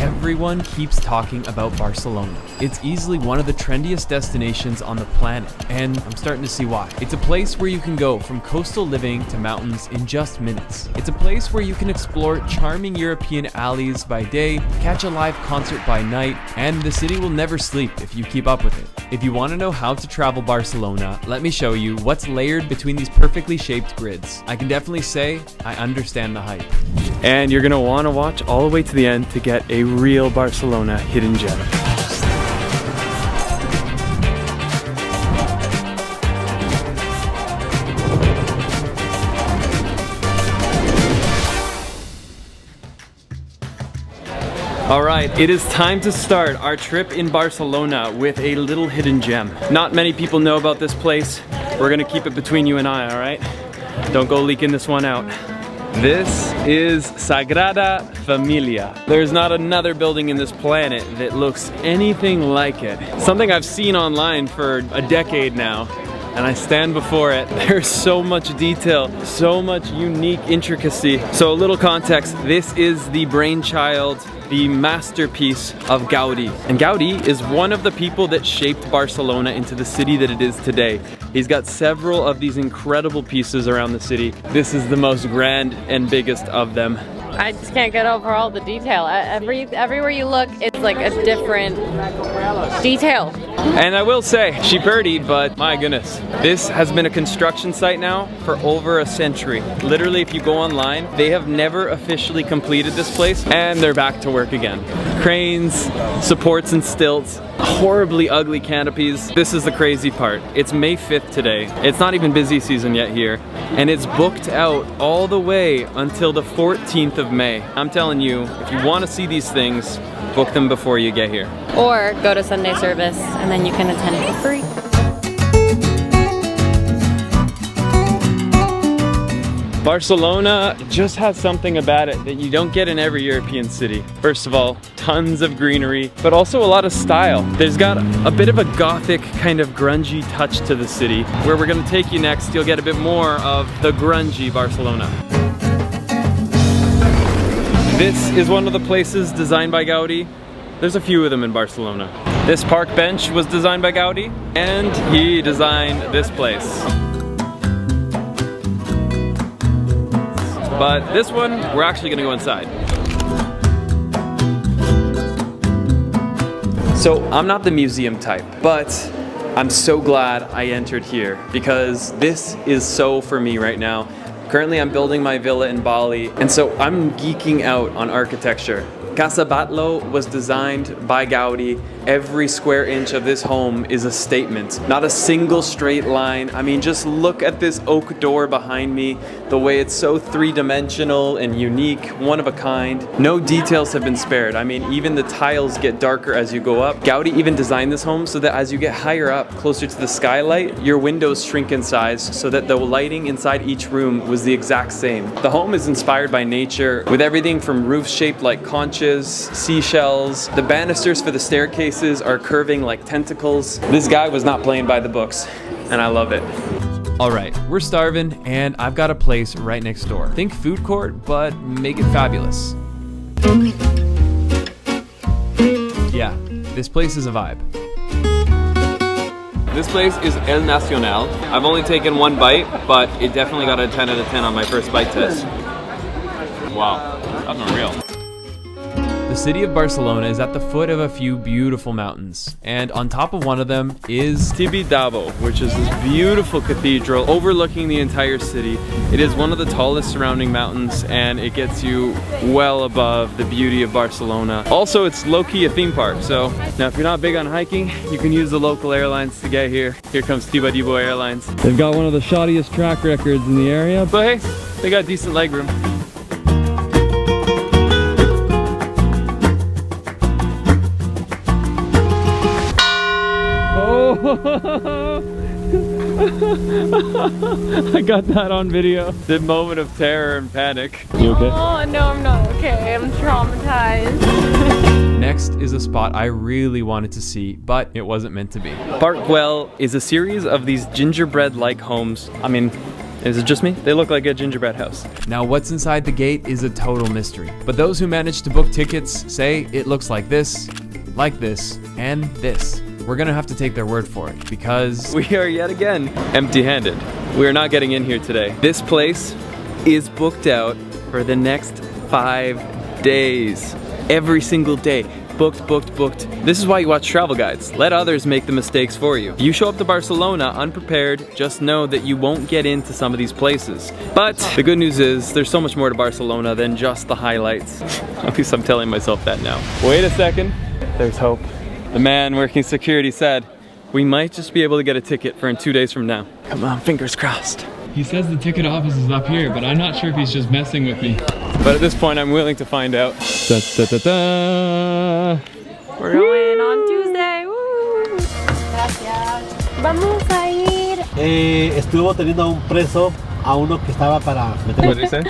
Everyone keeps talking about Barcelona. It's easily one of the trendiest destinations on the planet, and I'm starting to see why. It's a place where you can go from coastal living to mountains in just minutes. It's a place where you can explore charming European alleys by day, catch a live concert by night, and the city will never sleep if you keep up with it. If you want to know how to travel Barcelona, let me show you what's layered between these perfectly shaped grids. I can definitely say I understand the hype. And you're gonna want to watch all the way to the end to get a real Barcelona hidden gem. All right, it is time to start our trip in Barcelona with a little hidden gem. Not many people know about this place. We're gonna keep it between you and I, all right? Don't go leaking this one out. This is Sagrada Familia. There's not another building in this planet that looks anything like it. Something I've seen online for a decade now, and I stand before it. There's so much detail, so much unique intricacy. So a little context, this is the brainchild, the masterpiece of Gaudi. And Gaudi is one of the people that shaped Barcelona into the city that it is today. He's got several of these incredible pieces around the city. This is the most grand and biggest of them. I just can't get over all the detail. Everywhere you look, it's like a different detail. And I will say, she pretty, but my goodness. This has been a construction site now for over a century. Literally, if you go online, they have never officially completed this place, and they're back to work again. Cranes, supports and stilts, horribly ugly canopies. This is the crazy part. It's May 5th today. It's not even busy season yet here, and it's booked out all the way until the 14th of May. I'm telling you, if you want to see these things, book them before you get here. Or go to Sunday service and then you can attend for free. Barcelona just has something about it that you don't get in every European city. First of all, tons of greenery, but also a lot of style. There's got a bit of a gothic kind of grungy touch to the city. Where we're gonna take you next, you'll get a bit more of the grungy Barcelona. This is one of the places designed by Gaudi. There's a few of them in Barcelona. This park bench was designed by Gaudi, and he designed this place. But this one, we're actually gonna go inside. So I'm not the museum type, but I'm so glad I entered here because this is so for me right now. Currently I'm building my villa in Bali, and so I'm geeking out on architecture. Casa Batlló was designed by Gaudi. Every square inch of this home is a statement. Not a single straight line. I mean, just look at this oak door behind me. The way it's so three-dimensional and unique, one of a kind. No details have been spared. I mean, even the tiles get darker as you go up. Gaudi even designed this home so that as you get higher up, closer to the skylight, your windows shrink in size so that the lighting inside each room was the exact same. The home is inspired by nature with everything from roofs shaped like conches, seashells. The banisters for the staircases are curving like tentacles. This guy was not playing by the books, and I love it. All right, we're starving, and I've got a place right next door. Think food court, but make it fabulous. Yeah, this place is a vibe. This place is El Nacional. I've only taken one bite, but it definitely got a 10 out of 10 on my first bite test. Wow, that's unreal. The city of Barcelona is at the foot of a few beautiful mountains, and on top of one of them is Tibidabo, which is this beautiful cathedral overlooking the entire city. It is one of the tallest surrounding mountains, and it gets you well above the beauty of Barcelona. Also, it's low-key a theme park, so now if you're not big on hiking, you can use the local airlines to get here. Here comes Tibidabo Airlines. They've got one of the shoddiest track records in the area, but hey, they got decent legroom. I got that on video. The moment of terror and panic. You okay? Oh, no, I'm not okay. I'm traumatized. Next is a spot I really wanted to see, but it wasn't meant to be. Barkwell is a series of these gingerbread-like homes. I mean, Is it just me? They look like a gingerbread house. Now what's inside the gate is a total mystery, but those who managed to book tickets say it looks like this, and this. We're gonna have to take their word for it because We are yet again empty-handed. We are not getting in here today. This place is booked out for the next 5 days. Every single day. Booked, booked, booked. This is why you watch travel guides. Let others make the mistakes for you. If you show up to Barcelona unprepared, just know that you won't get into some of these places. But the good news is there's so much more to Barcelona than just the highlights. At least I'm telling myself that now. Wait a second. There's hope. The man working security said, we might just be able to get a ticket for in 2 days from now. Come on, fingers crossed. he says the ticket office is up here, but I'm not sure if he's just messing with me. But at this point, I'm willing to find out. Da, da, da, da. We're going on Tuesday. Woo. Gracias. Vamos a ir. Estuvo teniendo un preso a uno que estaba para meter. What did he say?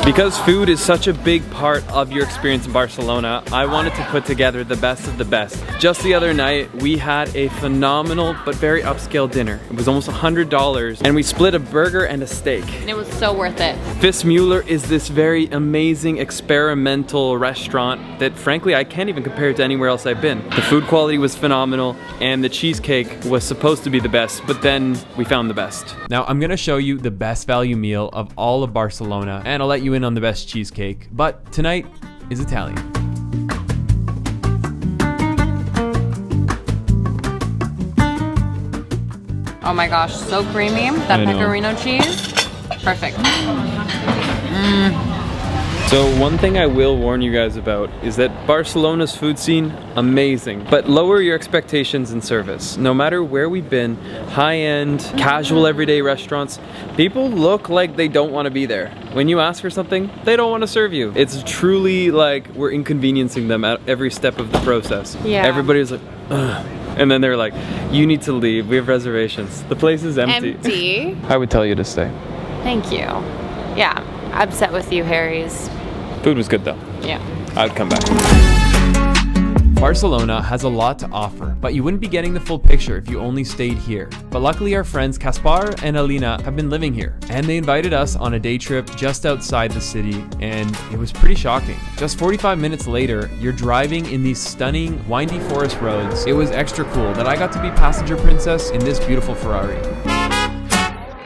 Because food is such a big part of your experience in Barcelona, I wanted to put together the best of the best. Just the other night, we had a phenomenal but very upscale dinner. It was almost $100, and we split a burger and a steak. It was so worth it. Fis Müller is this very amazing experimental restaurant that frankly I can't even compare it to anywhere else I've been. The food quality was phenomenal and the cheesecake was supposed to be the best, but then we found the best. Now I'm gonna show you the best value meal of all of Barcelona, and I'll let you in on the best cheesecake, but tonight is Italian. Oh my gosh, so creamy. That I know. pecorino cheese, perfect. So one thing I will warn you guys about is that Barcelona's food scene, amazing, but lower your expectations in service. No matter where we've been, high-end, casual everyday restaurants, people look like they don't want to be there. When you ask for something, they don't want to serve you. It's truly like we're inconveniencing them at every step of the process. Yeah. Everybody's like, ugh. And then they're like, you need to leave, we have reservations. The place is empty. Empty. I would tell you to stay. Thank you. Yeah, upset with you, Harry's. Food was good though. Yeah. I'd come back. Barcelona has a lot to offer, but you wouldn't be getting the full picture if you only stayed here. But luckily our friends Caspar and Alina have been living here, and they invited us on a day trip just outside the city, and it was pretty shocking. Just 45 minutes later, you're driving in these stunning, windy forest roads. It was extra cool that I got to be passenger princess in this beautiful Ferrari.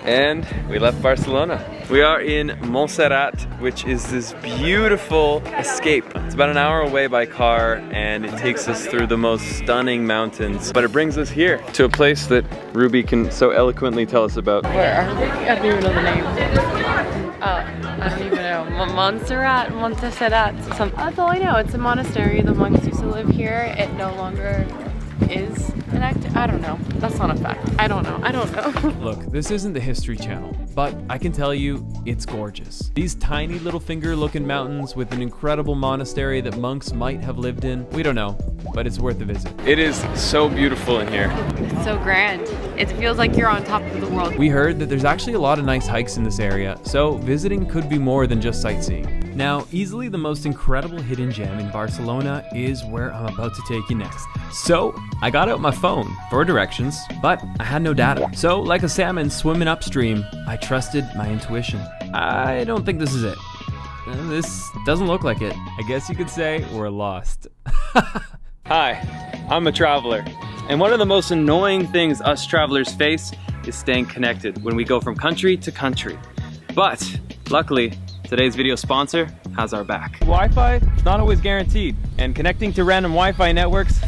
And we left Barcelona. We are in Montserrat, which is this beautiful escape. It's about an hour away by car, and it takes us through the most stunning mountains. But it brings us here to a place that Ruby can so eloquently tell us about. Where are we? I don't even know the name. I don't even know. Montserrat. That's all I know. It's a monastery. The monks used to live here. It no longer is an act. I don't know. That's not a fact. I don't know. Look, this isn't the History Channel, but I can tell you it's gorgeous. These tiny little finger-looking mountains with an incredible monastery that monks might have lived in. We don't know, but it's worth a visit. It is so beautiful in here. It's so grand. It feels like you're on top of the world. We heard that there's actually a lot of nice hikes in this area, so visiting could be more than just sightseeing. Now, easily the most incredible hidden gem in Barcelona is where I'm about to take you next. So, I got out my phone for directions, but I had no data. So, like a salmon swimming upstream, I trusted my intuition. I don't think this is it. This doesn't look like it. I guess you could say we're lost. Hi, I'm a traveler. And one of the most annoying things us travelers face is staying connected when we go from country to country. But, luckily, today's video sponsor has our back. Wi-Fi is not always guaranteed, and connecting to random Wi-Fi networks,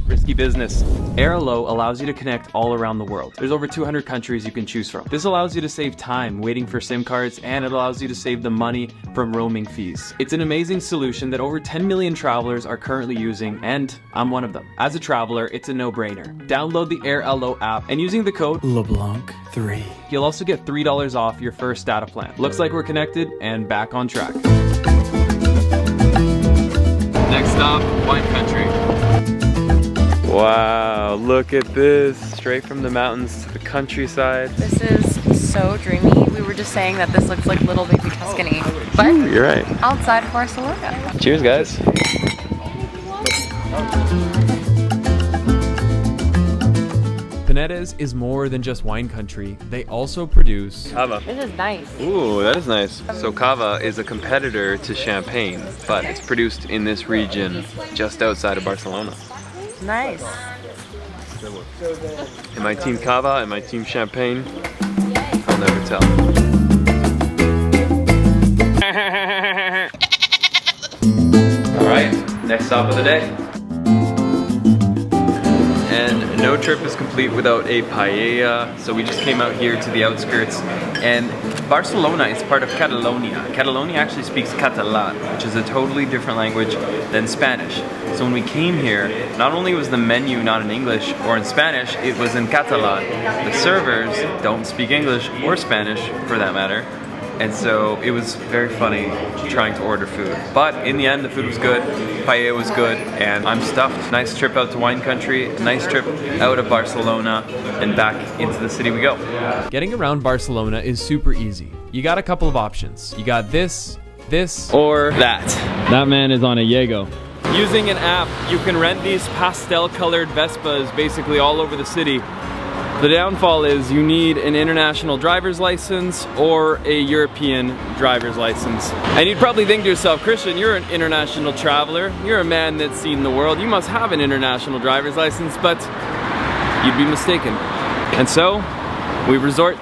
risky business. Airalo allows you to connect all around the world. There's over 200 countries you can choose from. This allows you to save time waiting for SIM cards, and it allows you to save the money from roaming fees. It's an amazing solution that over 10 million travelers are currently using, and I'm one of them. As a traveler, it's a no-brainer. Download the Airalo app, and using the code LeBlanc3, you'll also get $3 off your first data plan. Looks like we're connected and back on track. Next stop, wine country. Wow, look at this. Straight from the mountains to the countryside. This is so dreamy. We were just saying that this looks like little baby Tuscany, but You're right. outside of Barcelona. Cheers, guys. Pinedes is more than just wine country. They also produce Cava. This is nice. Ooh, that is nice. So cava is a competitor to champagne, but it's produced in this region just outside of Barcelona. Nice. Am I team cava? Am I team champagne? I'll never tell. All right, next stop of the day. And no trip is complete without a paella. So we just came out here to the outskirts, and Barcelona is part of Catalonia. Catalonia actually speaks Catalan, which is a totally different language than Spanish. So when we came here, not only was the menu not in English or in Spanish, it was in Catalan. The servers don't speak English or Spanish for that matter. And so it was very funny trying to order food. But in the end, the food was good, paella was good, and I'm stuffed. Nice trip out to wine country, nice trip out of Barcelona, and back into the city we go. Getting around Barcelona is super easy. You got a couple of options. You got this, Or that. That man is on a Jaego. Using an app, you can rent these pastel-colored Vespas basically all over the city. The downfall is you need an international driver's license or a European driver's license. And you'd probably think to yourself, Christian, you're an international traveler. You're a man that's seen the world. You must have an international driver's license, but you'd be mistaken. And so we resort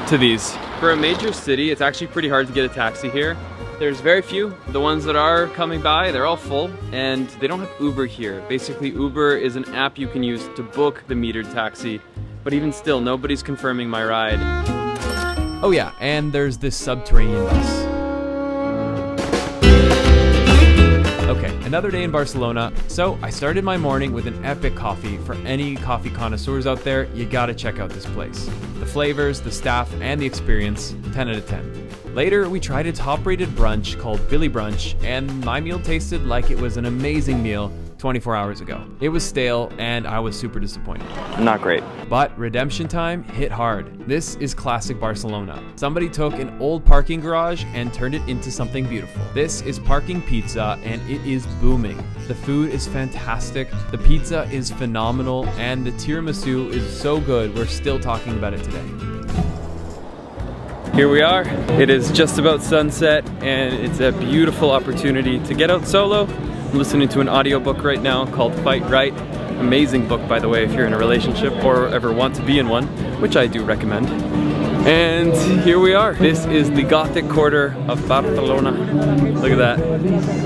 to these. For a major city, it's actually pretty hard to get a taxi here. There's very few. The ones that are coming by, they're all full, and they don't have Uber here. Basically, Uber is an app you can use to book the metered taxi. But even still, nobody's confirming my ride. Oh yeah, and there's this subterranean bus. Okay, another day in Barcelona. So I started my morning with an epic coffee. For any coffee connoisseurs out there, you gotta check out this place. The flavors, the staff, and the experience, 10 out of 10. Later, we tried a top-rated brunch called Billy Brunch, and my meal tasted like it was an amazing meal 24 hours ago. It was stale, and I was super disappointed. Not great. But redemption time hit hard. This is classic Barcelona. Somebody took an old parking garage and turned it into something beautiful. This is Parking Pizza, and it is booming. The food is fantastic, the pizza is phenomenal, and the tiramisu is so good, we're still talking about it today. Here we are. It is just about sunset, and it's a beautiful opportunity to get out solo. I'm listening to an audiobook right now called Fight Right. Amazing book, by the way, if you're in a relationship or ever want to be in one, which I do recommend. And here we are. This is the Gothic quarter of Barcelona. Look at that.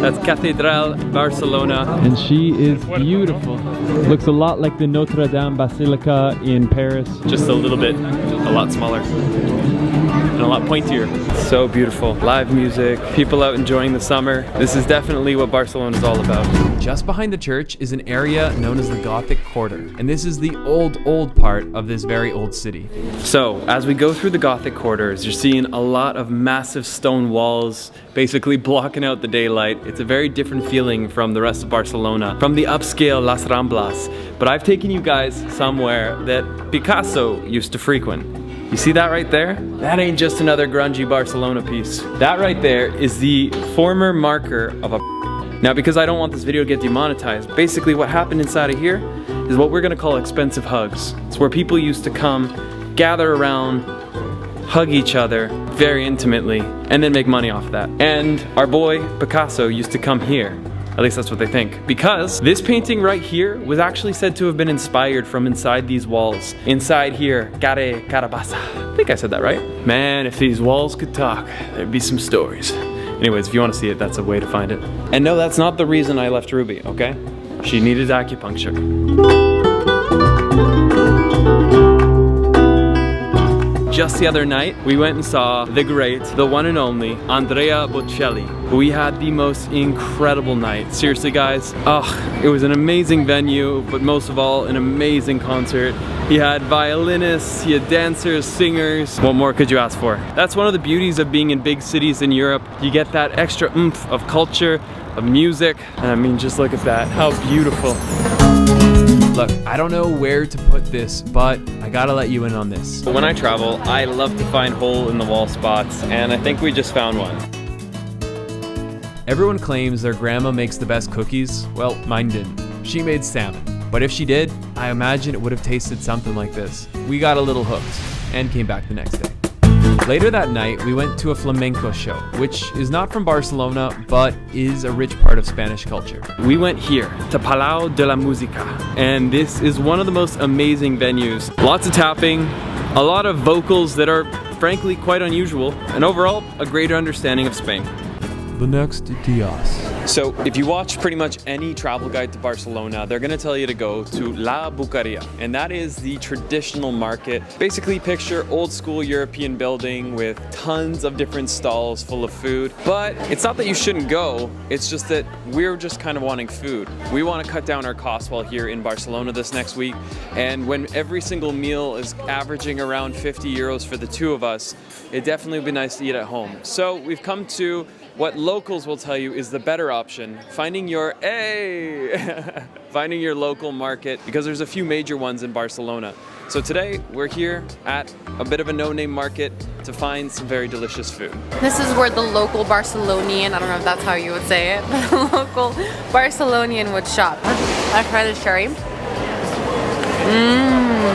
That's Catedral Barcelona. And she is beautiful. Looks a lot like the Notre Dame Basilica in Paris. Just a little bit, a lot smaller. And a lot pointier. So beautiful. Live music, people out enjoying the summer. This is definitely what Barcelona is all about. Just behind the church is an area known as the Gothic Quarter, and this is the old part of this very old city. So, as we go through the Gothic quarters, you're seeing a lot of massive stone walls basically blocking out the daylight. It's a very different feeling from the rest of Barcelona, from the upscale Las Ramblas. But I've taken you guys somewhere that Picasso used to frequent. You see that right there? That ain't just another grungy Barcelona piece. That right there is the former marker of a... Now, because I don't want this video to get demonetized, basically what happened inside of here is what we're gonna call expensive hugs. It's where people used to come, gather around, hug each other very intimately, and then make money off of that. And our boy Picasso used to come here. At least that's what they think. Because this painting right here was actually said to have been inspired from inside these walls. Inside here, Care Carabassa. I think I said that right. Man, if these walls could talk, there'd be some stories. Anyways, if you want to see it, that's a way to find it. And no, that's not the reason I left Ruby, okay? She needed acupuncture. Just the other night, we went and saw the great, the one and only, Andrea Bocelli. We had the most incredible night. Seriously, guys, it was an amazing venue, but most of all, an amazing concert. He had violinists, he had dancers, singers. What more could you ask for? That's one of the beauties of being in big cities in Europe. You get that extra oomph of culture, of music. And I mean, just look at that, how beautiful. Look, I don't know where to put this, but I gotta let you in on this. When I travel, I love to find hole-in-the-wall spots, and I think we just found one. Everyone claims their grandma makes the best cookies. Well, mine didn't. She made salmon. But if she did, I imagine it would have tasted something like this. We got a little hooked and came back the next day. Later that night, we went to a flamenco show, which is not from Barcelona, but is a rich part of Spanish culture. We went here to Palau de la Música, and this is one of the most amazing venues. Lots of tapping, a lot of vocals that are frankly quite unusual, and overall, a greater understanding of Spain. The next Dias. So if you watch pretty much any travel guide to Barcelona, they're gonna tell you to go to La Bucaria, and that is the traditional market. Basically picture old school European building with tons of different stalls full of food. But it's not that you shouldn't go, it's just that we're just kind of wanting food. We want to cut down our costs while here in Barcelona this next week, and when every single meal is averaging around 50 euros for the two of us, it definitely would be nice to eat at home. So we've come to what locals will tell you is the better option, finding your finding your local market, because there's a few major ones in Barcelona. So today we're here at a bit of a no-name market to find some very delicious food. This is where the local Barcelonian, I don't know if that's how you would say it, but the local Barcelonian would shop. I tried this cherry.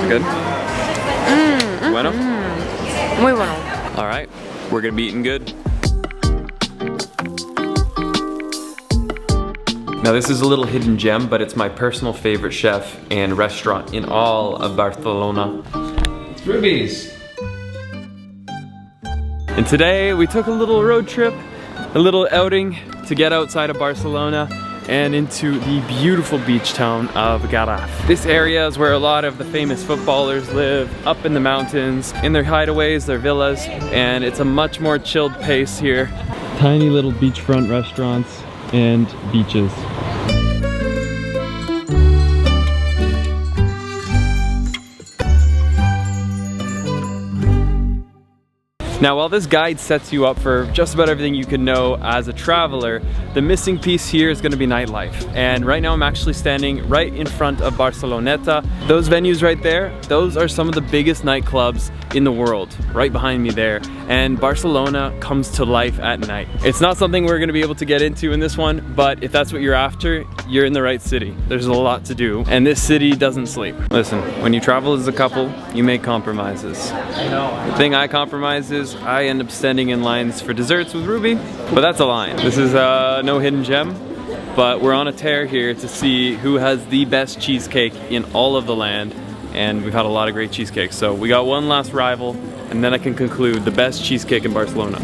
Good? Bueno? Muy bueno. All right, we're gonna be eating good. Now this is a little hidden gem, but it's my personal favorite chef and restaurant in all of Barcelona. It's Ruby's. And today we took a little road trip, a little outing to get outside of Barcelona and into the beautiful beach town of Garraf. This area is where a lot of the famous footballers live, up in the mountains, in their hideaways, their villas, and it's a much more chilled pace here. Tiny little beachfront restaurants and beaches. Now, while this guide sets you up for just about everything you can know as a traveler, the missing piece here is going to be nightlife. And right now I'm actually standing right in front of Barceloneta. Those venues right there, those are some of the biggest nightclubs in the world, right behind me there. And Barcelona comes to life at night. It's not something we're going to be able to get into in this one, but if that's what you're after, you're in the right city. There's a lot to do, and this city doesn't sleep. Listen, when you travel as a couple, you make compromises. The thing I compromise is I end up standing in lines for desserts with Ruby, but that's a line. This is no hidden gem, but we're on a tear here to see who has the best cheesecake in all of the land, and we've had a lot of great cheesecakes. So we got one last rival, and then I can conclude the best cheesecake in Barcelona.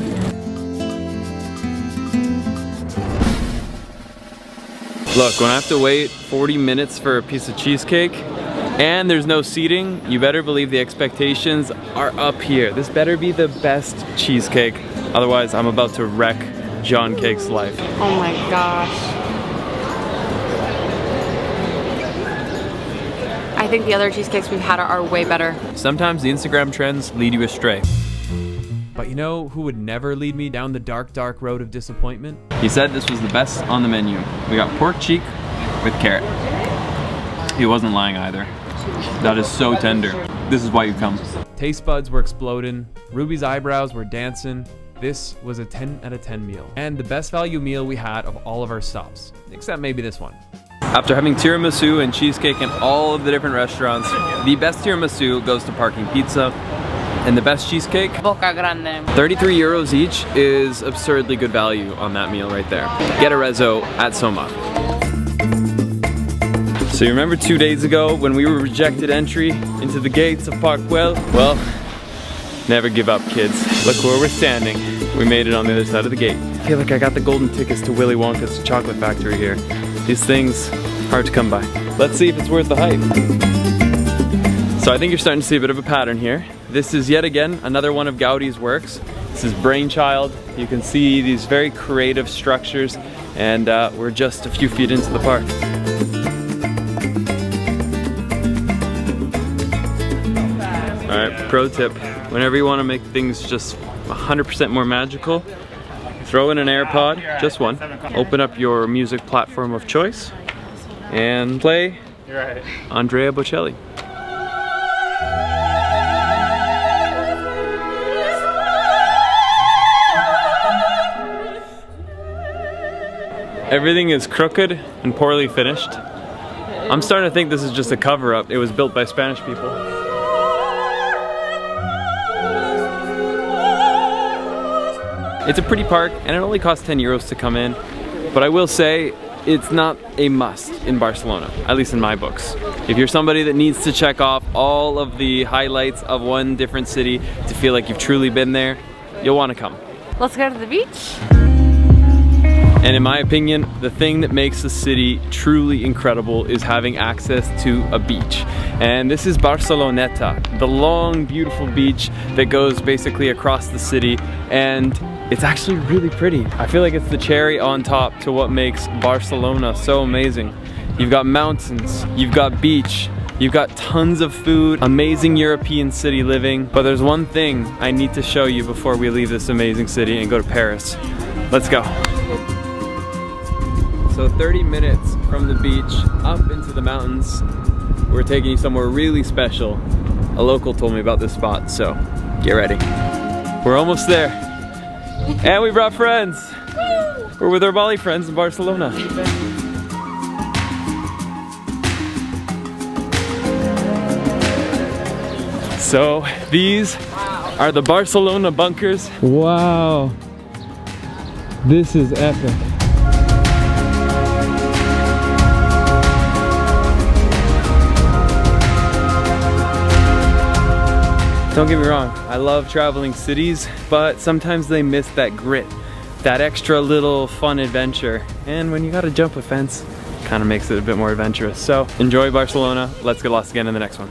Look, when I have to wait 40 minutes for a piece of cheesecake, and there's no seating, you better believe the expectations are up here. This better be the best cheesecake, otherwise I'm about to wreck John Cake's life. Oh my gosh. I think the other cheesecakes we've had are way better. Sometimes the Instagram trends lead you astray. But you know who would never lead me down the dark, dark road of disappointment? He said this was the best on the menu. We got pork cheek with carrot. He wasn't lying either. That is so tender. This is why you come. Taste buds were exploding, Ruby's eyebrows were dancing. This was a 10 out of 10 meal. And the best value meal we had of all of our stops, except maybe this one. After having tiramisu and cheesecake in all of the different restaurants, the best tiramisu goes to Parking Pizza, and the best cheesecake, Boca Grande. 33 euros each is absurdly good value on that meal right there. Get a rezo at Soma. So you remember 2 days ago when we were rejected entry into the gates of Parkwell? Well, never give up, kids. Look where we're standing. We made it on the other side of the gate. I feel like I got the golden tickets to Willy Wonka's chocolate factory here. These things, hard to come by. Let's see if it's worth the hype. So I think you're starting to see a bit of a pattern here. This is yet again another one of Gaudi's works. This is Brainchild. You can see these very creative structures, and we're just a few feet into the park. Alright, pro tip, whenever you want to make things just 100% more magical, throw in an AirPod, just one, open up your music platform of choice, and play Andrea Bocelli. Everything is crooked and poorly finished, I'm starting to think this is just a cover-up. It was built by Spanish people. It's a pretty park, and it only costs 10 euros to come in. But I will say, it's not a must in Barcelona, at least in my books. If you're somebody that needs to check off all of the highlights of one different city to feel like you've truly been there, you'll want to come. Let's go to the beach. And in my opinion, the thing that makes the city truly incredible is having access to a beach. And this is Barceloneta, the long, beautiful beach that goes basically across the city. And it's actually really pretty. I feel like it's the cherry on top to what makes Barcelona so amazing. You've got mountains, you've got beach, you've got tons of food, amazing European city living. But there's one thing I need to show you before we leave this amazing city and go to Paris. Let's go. So 30 minutes from the beach up into the mountains, we're taking you somewhere really special. A local told me about this spot, so get ready. We're almost there. And we brought friends. We're with our Bali friends in Barcelona. So these are the Barcelona bunkers. Wow. This is epic. Don't get me wrong, I love traveling cities, but sometimes they miss that grit, that extra little fun adventure. And when you gotta jump a fence, kind of makes it a bit more adventurous. So enjoy Barcelona. Let's get lost again in the next one.